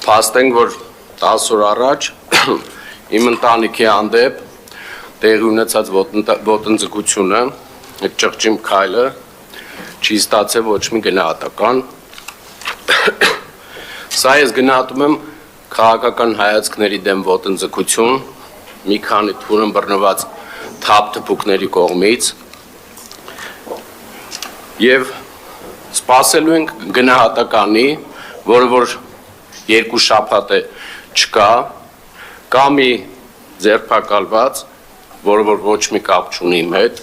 Փաստենք, որ 10 օր առաջ իմ ընտանիքի հանդեպ տեղի ունեցած ոտնձգությունը, այդ ճղճիմ քայլը չի ստացել ոչ մի գնահատական։ Սա ես գնահատում եմ քաղաքական հայացքների դեմ ոտնձգություն, մի քանի թուրն բռնված թափթփուկների կողմից եւ սպասելու ենք գնահատականի, որը որ 2 շաբաթ է չկա, կա մի ձերբակալված, որը որ ոչ մի կապ չունի իմ հետ։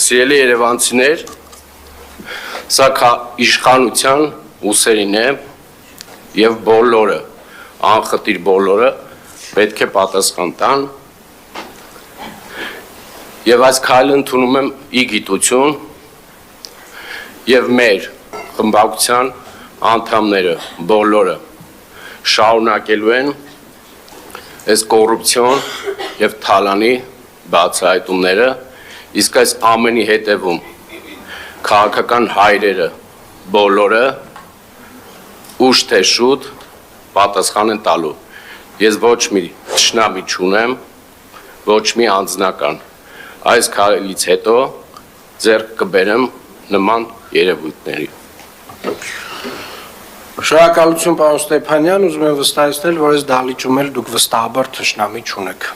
Սիրելի երևանցիներ, սա իշխանության ուսերին է եւ բոլորը, անխտիր բոլորը պետք է պատասխան տան եւ այս քայլը ընդունում եմ ի գիտություն եւ մեր խմբակցության անդամները բոլորը շարունակելու են այս կոռուպցիոն եւ թալանի բացահայտումները, իսկ այս ամենի հետևում քաղաքական հայրերը բոլորը ուշ թե շուտ պատասխան են տալու։ Ես ոչ մի թշնամի չունեմ, ոչ մի անձնական։ Այս քայլից հետո ձեռք կբերեմ նման երևույթների։ Շնորհակալություն, պարոն Ստեփանյան, ուզում եմ վստահեցնել, որ այս դահլիճում էլ դուք վստահաբար թշնամի չունեք։